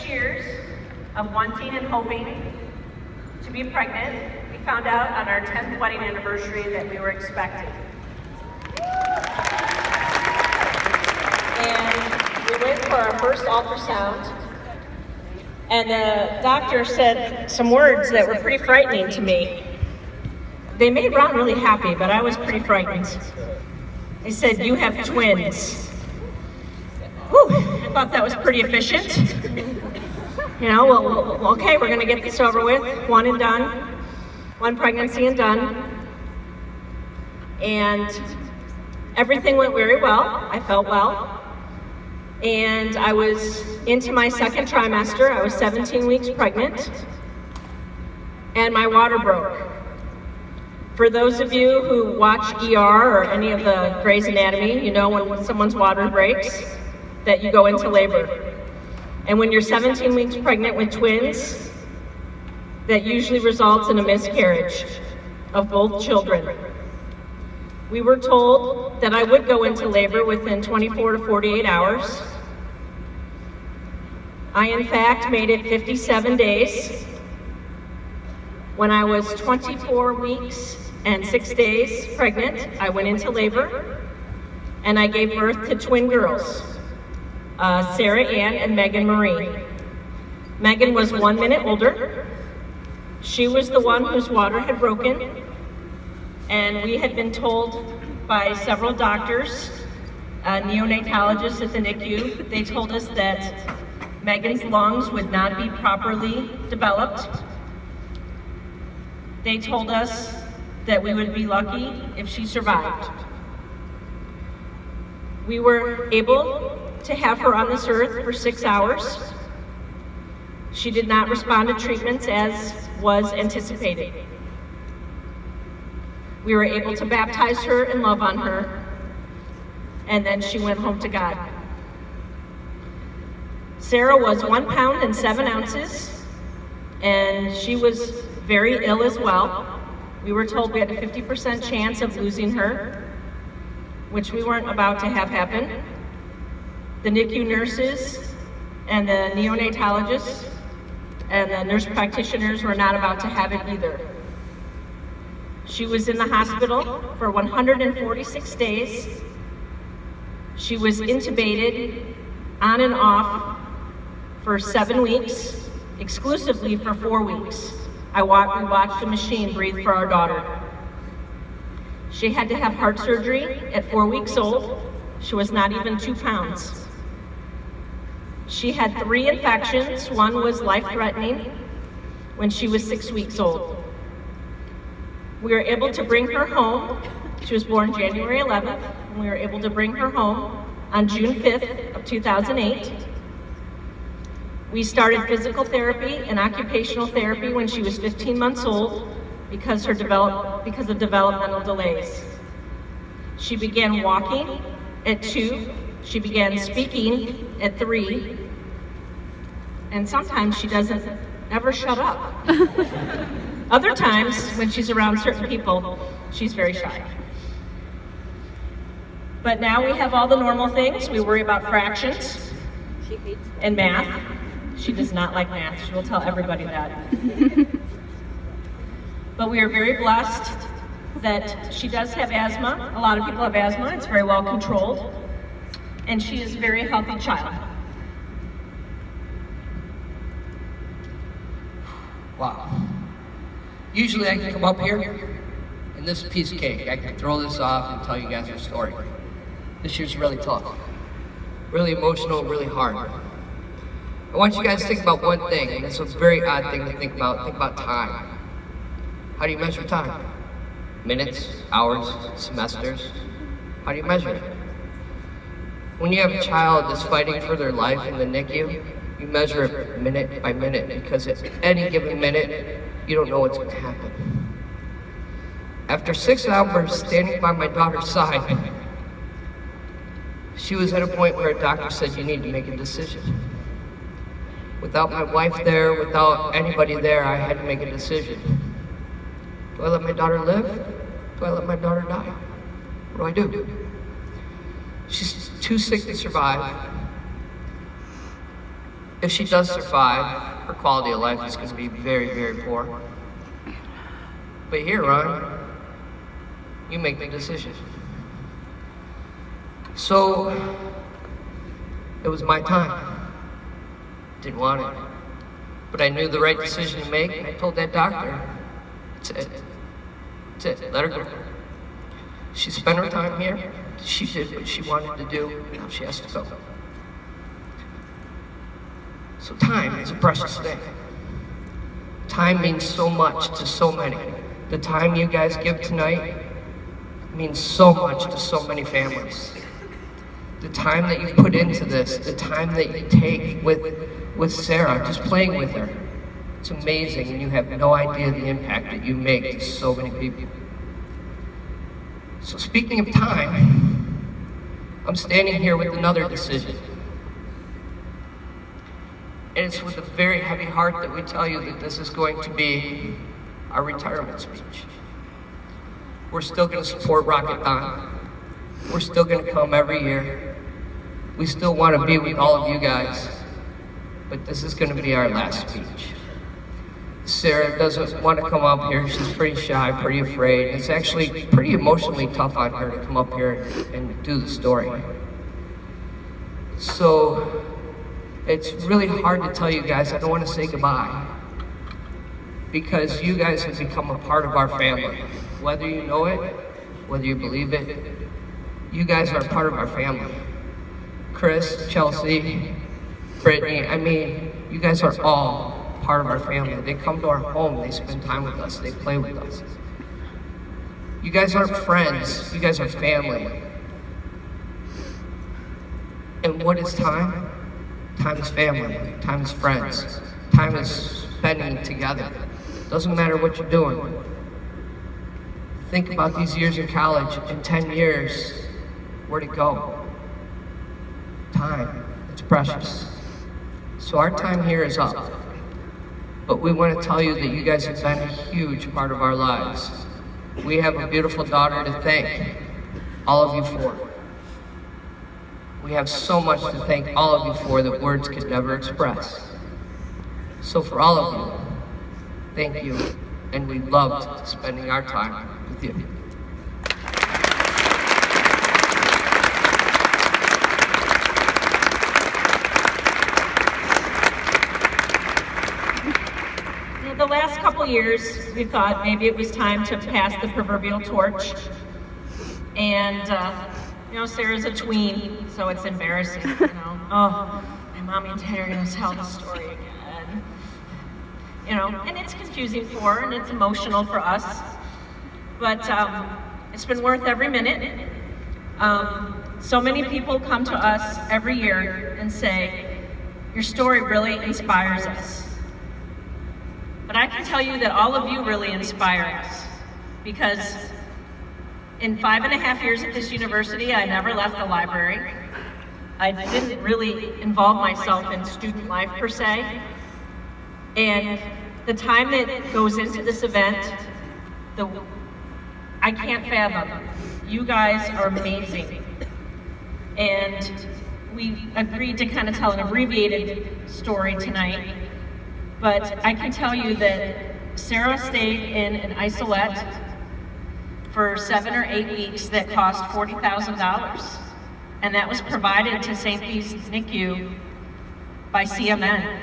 years of wanting and hoping to be pregnant, we found out on our 10th wedding anniversary that we were expecting. And we went for our first ultrasound, and the doctor said some words that were pretty frightening to me. They made Ron really happy, but I was pretty frightened. They said, "You have twins." Whew, I thought that was pretty efficient. You know, well, okay, we're gonna get this over with, one and done, one pregnancy and done. And everything went very well, I felt well. And I was into my second trimester, I was 17 weeks pregnant, and my water broke. For those of you who watch ER or any of the Grey's Anatomy, you know when someone's water breaks, that you go into labor. And when you're 17 weeks pregnant with twins, that usually results in a miscarriage of both children. We were told that I would go into labor within 24 to 48 hours. I, in fact, made it 57 days. When I was 24 weeks and 6 days pregnant, I went into labor, and I gave birth to twin girls, Sarah Ann and Megan Marie. Megan was 1 minute older. She was the one whose water had broken, and we had been told by several doctors, neonatologists at the NICU, they told us that Megan's lungs would not be properly developed. They told us that we would be lucky if she survived. We were able to have her on this earth for 6 hours. She did not respond to treatments as was anticipated. We were able to baptize her and love on her, and then she went home to God. Sarah was 1 pound and 7 ounces, and she was very ill as well. We were told we had a 50% chance of losing her, which we weren't about to have happen. The NICU nurses and the neonatologists and the nurse practitioners were not about to have it either. She was in the hospital for 146 days. She was intubated on and off for 7 weeks, exclusively for 4 weeks. We watched the machine breathe for our daughter. She had to have heart surgery at 4 weeks old. She was not even 2 pounds. She had 3 infections. One was life-threatening when she was 6 weeks old. We were able to bring her home. She was born January 11th, and we were able to bring her home on June 5th of 2008. We started physical therapy and occupational therapy when she was 15 months old because of developmental delays. She began walking at 2. She began speaking at 3. And sometimes she doesn't ever shut up. Other times, when she's around certain people, she's very shy. But now we have all the normal things. We worry about fractions and math. She does not like math. She will tell everybody that. But we are very blessed that she does have asthma. A lot of people have asthma. It's very well controlled. And she is a very healthy child. Wow. Usually I can come up here and this is a piece of cake. I can throw this off and tell you guys a story. This year's really tough. Really emotional, really hard. I want you guys to think about one thing, and it's a very odd thing to think about. Think about time. How do you measure time? Minutes, hours, semesters? How do you measure it? When you have a child that's fighting for their life in the NICU, you measure it minute by minute, because at any given minute, you don't know what's going to happen. After 6 hours standing by my daughter's side, she was at a point where a doctor said, you need to make a decision. Without my wife there, without anybody there, I had to make a decision. Do I let my daughter live? Do I let my daughter die? What do I do? She's too sick to survive. If she does survive, her quality of life is going to be very, very poor. But here, Ron, you make the decision. So, it was my time. Didn't want it. But I knew the right decision to make, and I told that doctor, that's it. That's it, let her go. She spent her time here, she did what she wanted to do, now she has to go. So time is a precious thing. Time means so much to so many. The time you guys give tonight means so much to so many families. The time that you put into this, the time that you take with Sarah, just playing with her, it's amazing, and you have no idea the impact that you make to so many people. So speaking of time, I'm standing here with another decision. And it's with a very heavy heart that we tell you that this is going to be our retirement speech. We're still going to support RockeTHON. We're still going to come every year. We still want to be with all of you guys. But this is going to be our last speech. Sarah doesn't want to come up here. She's pretty shy, pretty afraid. It's actually pretty emotionally tough on her to come up here and do the story. So, it's really hard to tell you guys, I don't want to say goodbye, because you guys have become a part of our family. Whether you know it, whether you believe it, you guys are a part of our family. Chris, Chelsea, Brittany, I mean, you guys are all part of our family. They come to our home, they spend time with us, they play with us. You guys aren't friends, you guys are family. And what is time? Time is family, time is friends, time is spending together. Doesn't matter what you're doing. Think about these years in college. In 10 years, where'd it go? Time, it's precious. So our time here is up. But we want to tell you that you guys have been a huge part of our lives. We have a beautiful daughter to thank all of you for. We have so much to thank all of you for that words could never express. So for all of you, thank you, and we loved spending our time with you. The last couple years, we thought maybe it was time to pass the proverbial torch. And, you know, Sarah's a tween, so it's embarrassing, you know. Oh, my mommy and daddy are going to tell the story again. You know, and it's confusing for her, and it's emotional for us. But it's been worth every minute. So many people come to us every year and say, your story really inspires us. But I can tell you that all of you really inspire us, because in 5.5 years at this university, I never left the library. I didn't really involve myself in student life per se. And the time that goes into this event, I can't fathom. You guys are amazing. And we agreed to kind of tell an abbreviated story tonight. But I can tell you that Sarah stayed in an isolette for 7 or 8 weeks that cost $40,000. And that was provided to St. Bede's NICU by CMN.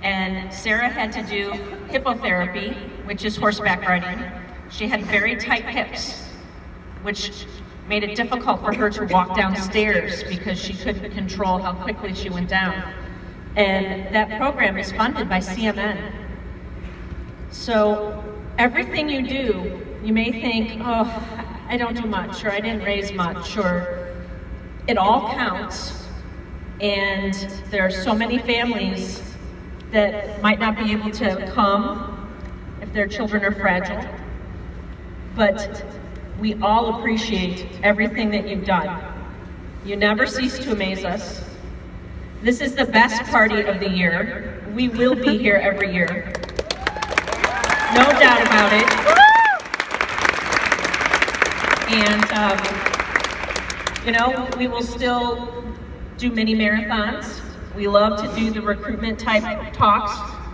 And Sarah had to do hippotherapy, which is horseback riding. She had very tight hips, which made it difficult for her to walk downstairs because she couldn't control how quickly she went down. And that program is funded by CMN. So everything you do, you may think, oh, I don't do much, or I didn't raise much, or it all counts. And there are so many families that might not be able to come if their children are fragile. But we all appreciate everything that you've done. You never cease to amaze us. This is the best party of the year. We will be here every year. No doubt about it. And, you know, we will still do mini marathons. We love to do the recruitment type talks.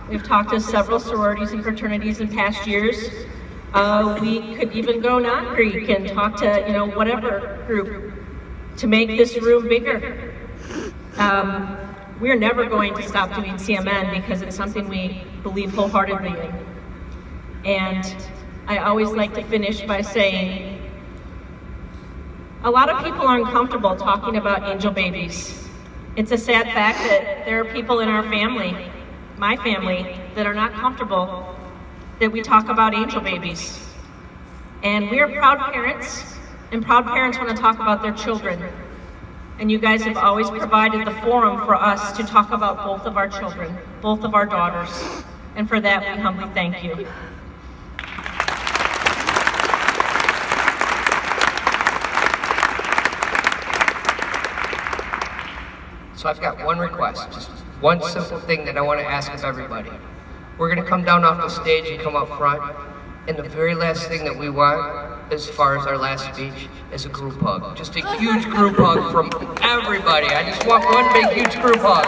We've talked to several sororities and fraternities in past years. We could even go non-Greek and talk to, whatever group to make this room bigger. We're never going to stop doing CMN because it's something we believe wholeheartedly in. And I always like to finish by saying, a lot of people are uncomfortable talking about angel babies. It's a sad fact that there are people in our family, my family, that are not comfortable that we talk about angel babies. And we are proud parents, and proud parents want to talk about their children. And you guys have always provided the forum for us to talk about both of our children, both of our daughters. And for that, we humbly thank you. So I've got one request, just one simple thing that I want to ask of everybody. We're going to come down off the stage and come up front, and the very last thing that we want, as far as our last speech, is a group hug. Just a huge group hug from everybody. I just want one big, huge group hug.